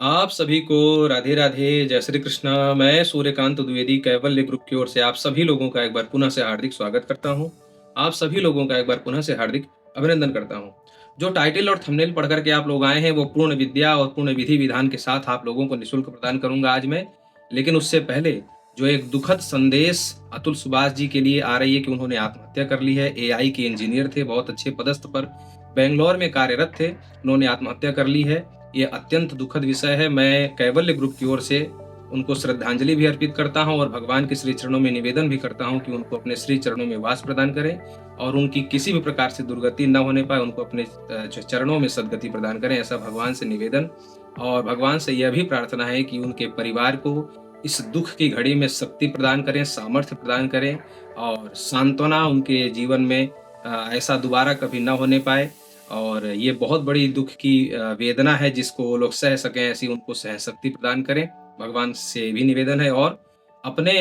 आप सभी को राधे राधे, जय श्री कृष्ण। मैं सूर्यकांत द्विवेदी कैवल्य ग्रुप की ओर से आप सभी लोगों का एक बार पुनः से हार्दिक स्वागत करता हूं। आप सभी लोगों का एक बार पुनः से हार्दिक अभिनंदन करता हूं। जो टाइटल और थंबनेल पढ़ कर के आप लोग आए हैं वो पूर्ण विद्या और पूर्ण विधि विधान के साथ आप लोगों को निःशुल्क प्रदान करूंगा आज मैं। लेकिन उससे पहले जो एक दुखद संदेश अतुल सुभाष जी के लिए आ रही है कि उन्होंने आत्महत्या कर ली है। एआई के इंजीनियर थे, बहुत अच्छे पदस्थ पर बेंगलोर में कार्यरत थे, उन्होंने आत्महत्या कर ली है। ये अत्यंत दुखद विषय है। मैं कैवल्य ग्रुप की ओर से उनको श्रद्धांजलि भी अर्पित करता हूं और भगवान के श्री चरणों में निवेदन भी करता हूं कि उनको अपने श्री चरणों में वास प्रदान करें और उनकी किसी भी प्रकार से दुर्गति न होने पाए, उनको अपने चरणों में सद्गति प्रदान करें, ऐसा भगवान से निवेदन। और भगवान से यह भी प्रार्थना है कि उनके परिवार को इस दुख की घड़ी में शक्ति प्रदान करें, सामर्थ्य प्रदान करें और सांत्वना उनके जीवन में ऐसा दोबारा कभी न होने पाए। और ये बहुत बड़ी दुख की वेदना है जिसको वो लोग सह सकें, ऐसी उनको सहशक्ति प्रदान करें, भगवान से भी निवेदन है। और अपने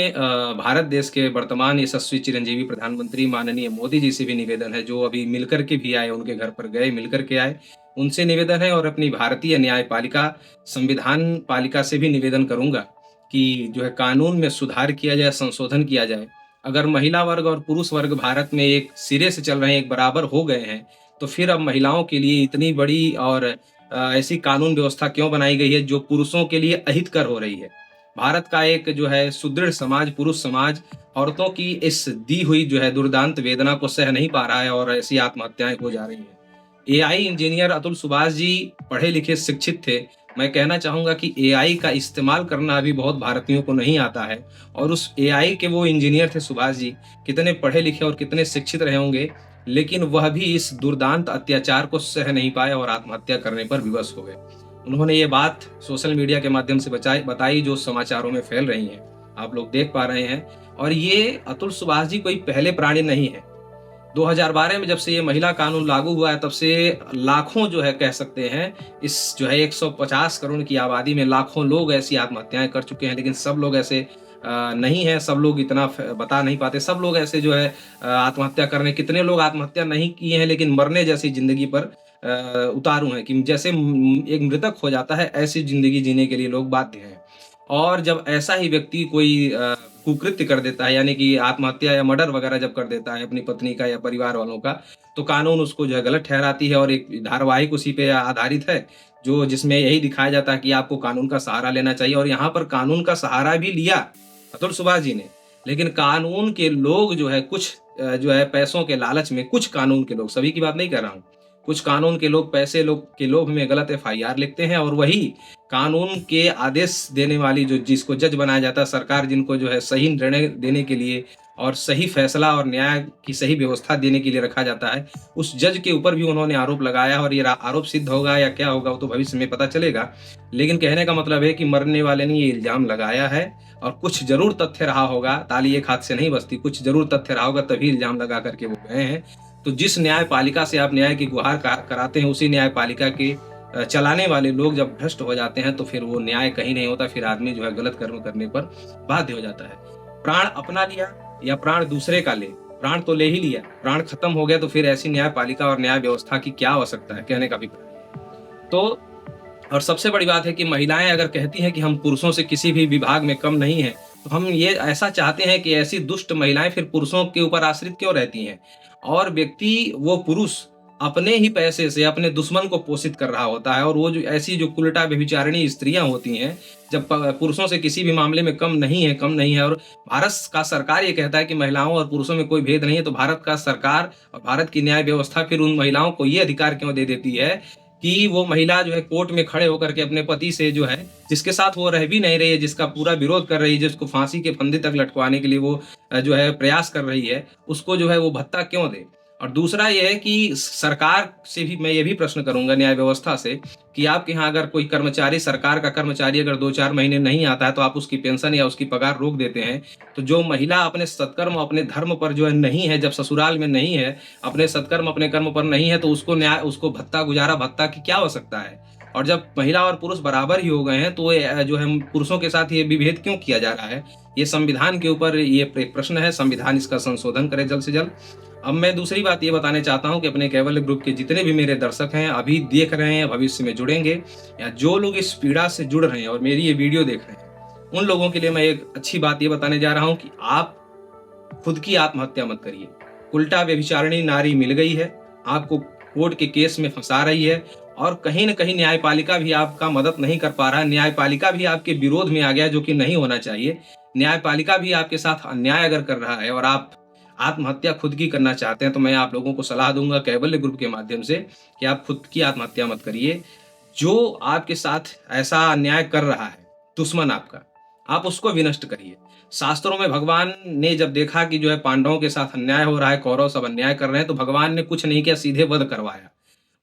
भारत देश के वर्तमान यशस्वी चिरंजीवी प्रधानमंत्री माननीय मोदी जी से भी निवेदन है, जो अभी मिलकर के भी आए, उनके घर पर गए, मिलकर के आए, उनसे निवेदन है। और अपनी भारतीय न्यायपालिका, संविधान पालिका से भी निवेदन करूँगा कि जो है कानून में सुधार किया जाए, संशोधन किया जाए। अगर महिला वर्ग और पुरुष वर्ग भारत में एक सिरे से चल रहे हैं, एक बराबर हो गए हैं, तो फिर अब महिलाओं के लिए इतनी बड़ी और ऐसी कानून व्यवस्था क्यों बनाई गई है जो पुरुषों के लिए अहितकर हो रही है। भारत का एक जो है सुदृढ़ समाज, पुरुष समाज, औरतों की इस दी हुई जो है दुर्दांत वेदना को सह नहीं पा रहा है और ऐसी आत्महत्याएं हो जा रही हैं। एआई इंजीनियर अतुल सुभाष जी पढ़े लिखे शिक्षित थे। मैं कहना चाहूँगा कि एआई का इस्तेमाल करना अभी बहुत भारतीयों को नहीं आता है। और उस एआई के वो इंजीनियर थे सुभाष जी, कितने पढ़े लिखे और कितने शिक्षित रहे होंगे, लेकिन वह भी इस दुर्दांत अत्याचार को सह नहीं पाए और आत्महत्या करने पर विवश हो गए। उन्होंने ये बात सोशल मीडिया के माध्यम से बताई, जो समाचारों में फैल रही हैं, आप लोग देख पा रहे हैं। और ये अतुल सुभाष जी कोई पहले प्राणी नहीं है। 2012 में जब से ये महिला कानून लागू हुआ है, तब से लाखों जो है कह सकते हैं, इस जो है 150 करोड़ की आबादी में लाखों लोग ऐसी आत्महत्याएं कर चुके हैं। लेकिन सब लोग ऐसे नहीं है, सब लोग इतना बता नहीं पाते। सब लोग ऐसे जो है आत्महत्या करने, कितने लोग आत्महत्या नहीं किए हैं लेकिन मरने जैसी जिंदगी पर उतारू हैं, कि जैसे एक मृतक हो जाता है, ऐसी जिंदगी जीने के लिए लोग बाध्य हैं। और जब ऐसा ही व्यक्ति कोई कुकृत्य कर देता है, यानी कि आत्महत्या या मर्डर वगैरह जब कर देता है अपनी पत्नी का या परिवार वालों का, तो कानून उसको जो है गलत ठहराती है। और एक धारावाहिक उसी पे आधारित है, जो जिसमें यही दिखाया जाता है कि आपको कानून का सहारा लेना चाहिए। और यहाँ पर कानून का सहारा भी लिया अतुल सुभाष जी ने, लेकिन कानून के लोग जो है कुछ जो है पैसों के लालच में, कुछ कानून के लोग, सभी की बात नहीं कर रहा हूँ, कुछ कानून के लोग पैसे लोग के लोभ में गलत एफआईआर लिखते हैं। और वही कानून के आदेश देने वाली, जो जिसको जज बनाया जाता है, सरकार जिनको जो है सही निर्णय देने के लिए और सही फैसला और न्याय की सही व्यवस्था देने के लिए रखा जाता है, उस जज के ऊपर भी उन्होंने आरोप लगाया। और ये आरोप सिद्ध होगा या क्या होगा वो तो भविष्य में पता चलेगा। लेकिन कहने का मतलब है कि मरने वाले ने ये इल्जाम लगाया है और कुछ जरूर तथ्य रहा होगा, ताली एक हाथ से नहीं बजती, कुछ जरूर तथ्य रहा होगा, तभी इल्जाम लगा करके वो गए हैं। तो जिस न्यायपालिका से आप न्याय की गुहार कराते हैं, उसी न्यायपालिका के चलाने वाले लोग जब भ्रष्ट हो जाते हैं, तो फिर वो न्याय कहीं नहीं होता। फिर आदमी जो है गलत कर्म करने पर बाध्य हो जाता है। प्राण अपना लिया या प्राण दूसरे का ले, प्राण तो ले ही लिया, प्राण खत्म हो गया, तो फिर ऐसी न्यायपालिका और न्याय व्यवस्था की क्या आवश्यकता है, कहने का भी। तो और सबसे बड़ी बात है कि महिलाएं अगर कहती हैं कि हम पुरुषों से किसी भी विभाग में कम नहीं है, तो हम ये ऐसा चाहते हैं कि ऐसी दुष्ट महिलाएं फिर पुरुषों के ऊपर आश्रित क्यों रहती हैं। और व्यक्ति, वो पुरुष अपने ही पैसे से अपने दुश्मन को पोषित कर रहा होता है। और वो जो ऐसी जो कुलटा व्यभिचारिणी स्त्रियां होती हैं, जब पुरुषों से किसी भी मामले में कम नहीं है, और भारत का सरकार ये कहता है कि महिलाओं और पुरुषों में कोई भेद नहीं है, तो भारत का सरकार और भारत की न्याय व्यवस्था फिर उन महिलाओं को ये अधिकार क्यों दे देती है कि वो महिला जो है कोर्ट में खड़े होकर के अपने पति से, जो है जिसके साथ वो रह भी नहीं रही है, जिसका पूरा विरोध कर रही है, जिसको फांसी के फंदे तक लटकवाने के लिए वो जो है प्रयास कर रही है, उसको जो है वो भत्ता क्यों दे। और दूसरा ये है कि सरकार से भी मैं ये भी प्रश्न करूंगा, न्याय व्यवस्था से, कि आपके यहाँ अगर कोई कर्मचारी, सरकार का कर्मचारी अगर 2-4 महीने नहीं आता है, तो आप उसकी पेंशन या उसकी पगार रोक देते हैं। तो जो महिला अपने सत्कर्म, अपने धर्म पर जो है नहीं है, जब ससुराल में नहीं है, अपने सत्कर्म अपने कर्म पर नहीं है, तो उसको न्याय, उसको भत्ता, गुजारा भत्ता की क्या आवश्यकता है। और जब महिला और पुरुष बराबर ही हो गए हैं, तो जो है पुरुषों के साथ ये विभेद क्यों किया जा रहा है। ये संविधान के ऊपर ये एक प्रश्न है, संविधान इसका संशोधन करे जल्द से जल्द। अब मैं दूसरी बात ये बताना चाहता हूँ कि अपने कैवल्य ग्रुप के जितने भी मेरे दर्शक हैं, अभी देख रहे हैं, भविष्य में जुड़ेंगे, या जो लोग इस पीड़ा से जुड़ रहे हैं और मेरी ये वीडियो देख रहे हैं, उन लोगों के लिए मैं एक अच्छी बात ये बताने जा रहा हूँ कि आप खुद की आत्महत्या मत करिए। उल्टा व्यभिचारिणी नारी मिल गई है, आपको कोर्ट के केस में फंसा रही है, और कहीं न कहीं न्यायपालिका भी आपका मदद नहीं कर पा रहा है। न्यायपालिका भी आपके विरोध में आ गया, जो कि नहीं होना चाहिए। न्यायपालिका भी आपके साथ अन्याय अगर कर रहा है और आप आत्महत्या खुद की करना चाहते हैं, तो मैं आप लोगों को सलाह दूँगा कैवल्य ग्रुप के माध्यम से कि आप खुद की आत्महत्या मत करिए। जो आपके साथ ऐसा अन्याय कर रहा है, दुश्मन आपका, आप उसको विनष्ट करिए। शास्त्रों में भगवान ने जब देखा कि जो है पांडवों के साथ अन्याय हो रहा है, कौरव सब अन्याय कर रहे हैं, तो भगवान ने कुछ नहीं किया, सीधे वध करवाया।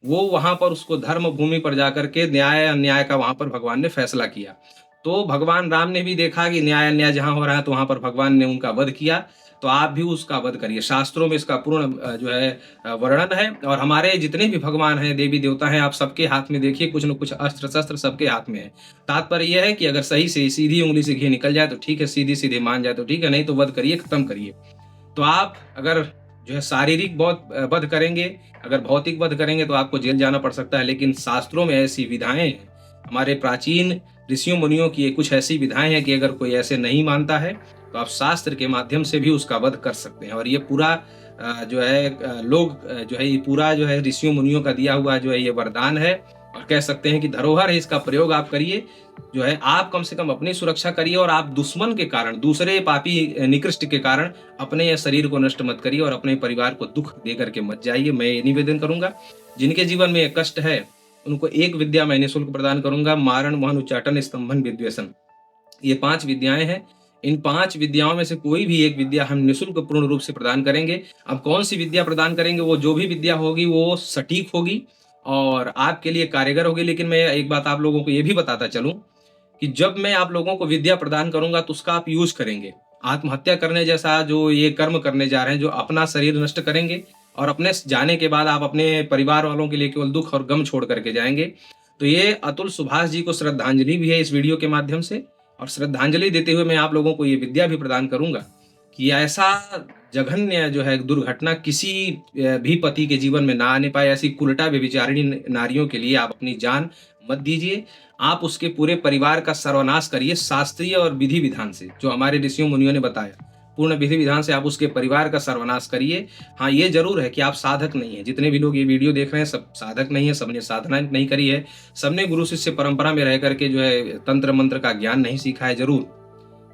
वो वहाँ पर उसको धर्म भूमि पर जाकर के न्याय अन्याय का वहाँ पर भगवान ने फैसला किया। तो भगवान राम ने भी देखा कि न्याय अन्याय जहाँ हो रहा है, तो वहाँ पर भगवान ने उनका वध किया। तो आप भी उसका वध करिए। शास्त्रों में इसका पूर्ण जो है वर्णन है, और हमारे जितने भी भगवान हैं, देवी देवता हैं, आप सबके हाथ में देखिए कुछ न कुछ अस्त्र शस्त्र सबके हाथ में है। तात्पर्य यह है कि अगर सही से सीधी उंगली से घी निकल जाए तो ठीक है, सीधी सीधे मान जाए तो ठीक है, नहीं तो वध करिए, खत्म करिए। तो आप अगर जो है शारीरिक वध करेंगे, अगर भौतिक वध करेंगे, तो आपको जेल जाना पड़ सकता है। लेकिन शास्त्रों में ऐसी विधाएं हैं, हमारे प्राचीन ऋषियों मुनियों की ये कुछ ऐसी विधाएं हैं कि अगर कोई ऐसे नहीं मानता है, तो आप शास्त्र के माध्यम से भी उसका वध कर सकते हैं। और ये पूरा जो है जो है ये पूरा जो है ऋषियों मुनियों का दिया हुआ जो है ये वरदान है, और कह सकते हैं कि धरोहर है। इसका प्रयोग आप करिए, जो है आप कम से कम अपनी सुरक्षा करिए, और आप दुश्मन के कारण, दूसरे पापी निकृष्ट के कारण अपने या शरीर को नष्ट मत करिए, और अपने परिवार को दुख दे करके मत जाइए। मैं ये निवेदन करूंगा, जिनके जीवन में ये कष्ट है, उनको एक विद्या मैं निःशुल्क प्रदान करूंगा, मारण, मोहन, उच्चाटन, स्तंभन, विद्वेषण। ये 5 विद्याएं हैं। इन 5 विद्याओं में से कोई भी एक विद्या हम निःशुल्क पूर्ण रूप से प्रदान करेंगे। अब कौन सी विद्या प्रदान करेंगे, वो जो भी विद्या होगी वो सटीक होगी और आपके लिए कारगर होगी। लेकिन मैं एक बात आप लोगों को ये भी बताता चलूं कि जब मैं आप लोगों को विद्या प्रदान करूंगा, तो उसका आप यूज करेंगे। आत्महत्या करने जैसा जो ये कर्म करने जा रहे हैं, जो अपना शरीर नष्ट करेंगे, और अपने जाने के बाद आप अपने परिवार वालों के लिए केवल दुख और गम छोड़ करके जाएंगे। तो ये अतुल सुभाष जी को श्रद्धांजलि भी है इस वीडियो के माध्यम से, और श्रद्धांजलि देते हुए मैं आप लोगों को ये विद्या भी प्रदान करूंगा कि ऐसा जघन्य जो है दुर्घटना किसी भी पति के जीवन में ना आने पाए। ऐसी कुलटा व्यभिचारिणी नारियों के लिए आप अपनी जान मत दीजिए। आप उसके पूरे परिवार का सर्वनाश करिए शास्त्रीय और विधि विधान से, जो हमारे ऋषियों मुनियों ने बताया। पूर्ण विधि विधान से आप उसके परिवार का सर्वनाश करिए। हाँ, ये जरूर है कि आप साधक नहीं है। जितने भी लोग ये वीडियो देख रहे हैं, सब साधक नहीं है, सबने साधना नहीं करी है, सबने गुरु शिष्य परंपरा में रह करके जो है तंत्र मंत्र का ज्ञान नहीं सीखा है। जरूर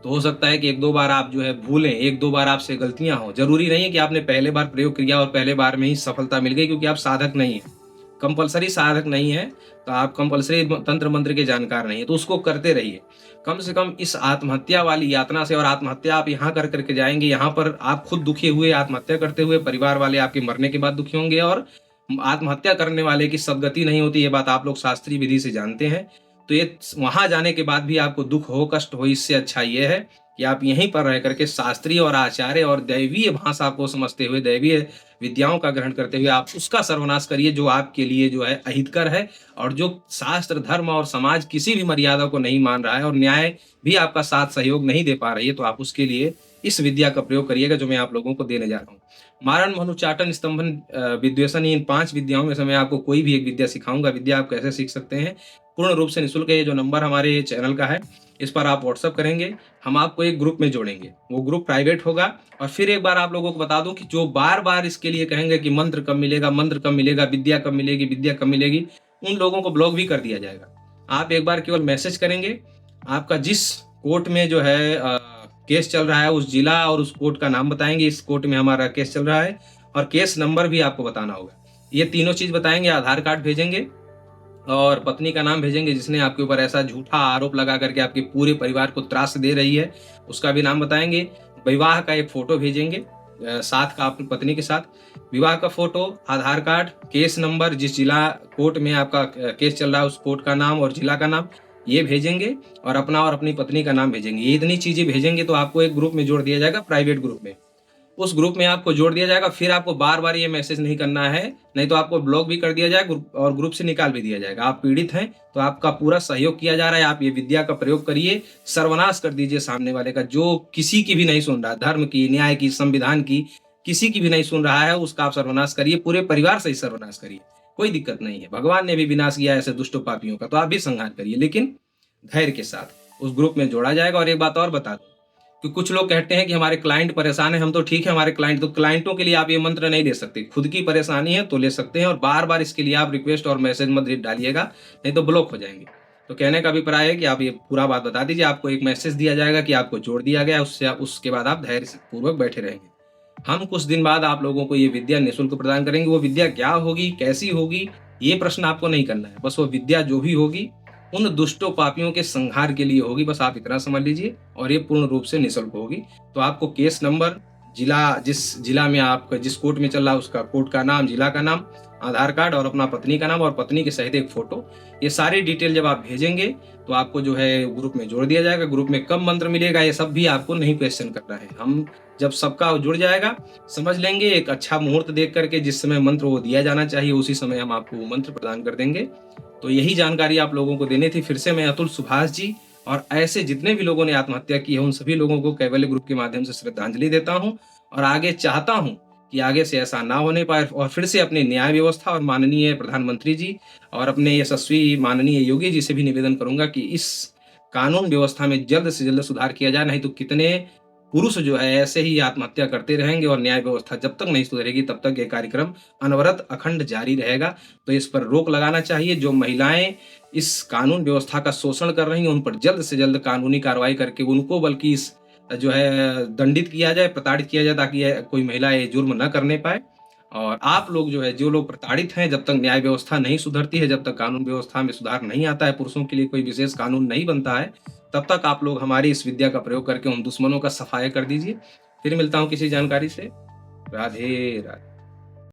तो हो सकता है कि 1-2 बार आप जो है भूलें, 1-2 बार आपसे गलतियां हो। जरूरी नहीं है कि आपने पहले बार प्रयोग किया और पहले बार में ही सफलता मिल गई, क्योंकि आप साधक नहीं है, कंपलसरी साधक नहीं है। तो आप कंपलसरी तंत्र मंत्र के जानकार नहीं है, तो उसको करते रहिए। कम से कम इस आत्महत्या वाली यातना से, और आत्महत्या आप यहाँ कर करके जाएंगे, यहाँ पर आप खुद दुखी हुए आत्महत्या करते हुए, परिवार वाले आपके मरने के बाद दुखी होंगे, और आत्महत्या करने वाले की सदगति नहीं होती। ये बात आप लोग शास्त्रीय विधि से जानते हैं। तो ये वहां जाने के बाद भी आपको दुख हो, कष्ट हो, इससे अच्छा ये है कि आप यहीं पर रह करके शास्त्रीय और आचार्य और दैवीय भाषा को समझते हुए, दैवीय विद्याओं का ग्रहण करते हुए आप उसका सर्वनाश करिए, जो आपके लिए जो है अहितकर है, और जो शास्त्र, धर्म और समाज किसी भी मर्यादा को नहीं मान रहा है, और न्याय भी आपका साथ सहयोग नहीं दे पा रही है। तो आप उसके लिए इस विद्या का प्रयोग करिएगा, जो मैं आप लोगों को देने जा रहा हूँ। मारण, मोहन, उच्चाटन, स्तंभन, विद्वेषण, इन 5 विद्याओं में से मैं आपको कोई भी एक विद्या सिखाऊंगा। विद्या आप कैसे सीख सकते हैं, पूर्ण रूप से निःशुल्क है। ये जो नंबर हमारे चैनल का है, इस पर आप व्हाट्सअप करेंगे, हम आपको एक ग्रुप में जोड़ेंगे। वो ग्रुप प्राइवेट होगा। और फिर एक बार आप लोगों को बता दूं कि जो बार बार इसके लिए कहेंगे कि मंत्र कब मिलेगा, मंत्र कब मिलेगा, विद्या कब मिलेगी, विद्या कब मिलेगी, उन लोगों को ब्लॉक भी कर दिया जाएगा। आप एक बार केवल मैसेज करेंगे, आपका जिस कोर्ट में जो है केस चल रहा है, उस जिला और उस कोर्ट का नाम बताएंगे, इस कोर्ट में हमारा केस चल रहा है, और केस नंबर भी आपको बताना होगा। ये तीनों चीज बताएंगे, आधार कार्ड भेजेंगे, और पत्नी का नाम भेजेंगे जिसने आपके ऊपर ऐसा झूठा आरोप लगा करके आपके पूरे परिवार को त्रास दे रही है, उसका भी नाम बताएंगे। विवाह का एक फोटो भेजेंगे साथ का, अपनी पत्नी के साथ विवाह का फोटो, आधार कार्ड, केस नंबर, जिस जिला कोर्ट में आपका केस चल रहा है उस कोर्ट का नाम और जिला का नाम, ये भेजेंगे, और अपना और अपनी पत्नी का नाम भेजेंगे। ये इतनी चीजें भेजेंगे तो आपको एक ग्रुप में जोड़ दिया जाएगा, प्राइवेट ग्रुप में। उस ग्रुप में आपको जोड़ दिया जाएगा। फिर आपको बार बार ये मैसेज नहीं करना है, नहीं तो आपको ब्लॉक भी कर दिया जाएगा और ग्रुप से निकाल भी दिया जाएगा। आप पीड़ित हैं तो आपका पूरा सहयोग किया जा रहा है। आप ये विद्या का प्रयोग करिए, सर्वनाश कर दीजिए सामने वाले का, जो किसी की भी नहीं सुन रहा, धर्म की, न्याय की, संविधान की, किसी की भी नहीं सुन रहा है, उसका आप सर्वनाश करिए, पूरे परिवार से ही सर्वनाश करिए, कोई दिक्कत नहीं है। भगवान ने भी विनाश किया है ऐसे दुष्टों पापियों का, तो आप भी संहार करिए, लेकिन धैर्य के साथ उस ग्रुप में जोड़ा जाएगा। और एक बात और बता दूं कि कुछ लोग कहते हैं कि हमारे क्लाइंट परेशान है, हम तो ठीक है हमारे क्लाइंट, तो क्लाइंटों के लिए आप ये मंत्र नहीं ले सकते। खुद की परेशानी है तो ले सकते हैं, और बार बार इसके लिए आप रिक्वेस्ट और मैसेज मत डालिएगा, नहीं तो ब्लॉक हो जाएंगे। तो कहने का अभिप्राय है कि आप ये पूरा बात बता दीजिए, आपको एक मैसेज दिया जाएगा कि आपको जोड़ दिया गया है, उसके बाद आप धैर्य पूर्वक बैठे रहेंगे। हम कुछ दिन बाद आप लोगों को ये विद्या निःशुल्क प्रदान करेंगे। वो विद्या क्या होगी, कैसी होगी, ये प्रश्न आपको नहीं करना है। बस वो विद्या जो भी होगी उन दुष्टों पापियों के संहार के लिए होगी, बस आप इतना समझ लीजिए, और ये पूर्ण रूप से निःशुल्क होगी। तो आपको केस नंबर, जिला, जिस जिला में आपका जिस कोर्ट में चल रहा है उसका कोर्ट का नाम, जिला का नाम, आधार कार्ड और अपना पत्नी का नाम और पत्नी के सहित एक फोटो, ये सारी डिटेल जब आप भेजेंगे तो आपको जो है ग्रुप में जोड़ दिया जाएगा। ग्रुप में कब मंत्र मिलेगा ये सब भी आपको नहीं क्वेश्चन करना है। हम जब सबका जुड़ जाएगा, समझ लेंगे, एक अच्छा मुहूर्त देख करके जिस समय मंत्र वो दिया जाना चाहिए उसी समय हम आपको वो मंत्र प्रदान कर देंगे। तो यही जानकारी आप लोगों को देनी थी। फिर से मैं अतुल सुभाष जी और ऐसे जितने भी लोगों ने आत्महत्या की है उन सभी लोगों को कैवल्य ग्रुप के माध्यम से श्रद्धांजलि देता हूं, और आगे चाहता हूं कि आगे से ऐसा ना होने पाए। और फिर से अपने न्याय व्यवस्था और माननीय प्रधानमंत्री जी और अपने यशस्वी माननीय योगी जी से भी निवेदन करूंगा कि इस कानून व्यवस्था में जल्द से जल्द सुधार किया जाए, नहीं तो कितने पुरुष जो है ऐसे ही आत्महत्या करते रहेंगे, और न्याय व्यवस्था जब तक नहीं सुधरेगी तब तक ये कार्यक्रम अनवरत अखंड जारी रहेगा। तो इस पर रोक लगाना चाहिए। जो महिलाएं इस कानून व्यवस्था का शोषण कर रही हैं उन पर जल्द से जल्द कानूनी कार्रवाई करके उनको बल्कि इस जो है दंडित किया जाए, प्रताड़ित किया जाए, ताकि कोई महिला ये जुर्म न करने पाए। और आप लोग जो है, जो लोग प्रताड़ित हैं, जब तक न्याय व्यवस्था नहीं सुधरती है, जब तक कानून व्यवस्था में सुधार नहीं आता है, पुरुषों के लिए कोई विशेष कानून नहीं बनता है, तब तक आप लोग हमारी इस विद्या का प्रयोग करके उन दुश्मनों का सफाया कर दीजिए। फिर मिलता हूँ किसी जानकारी से। राधे राधे।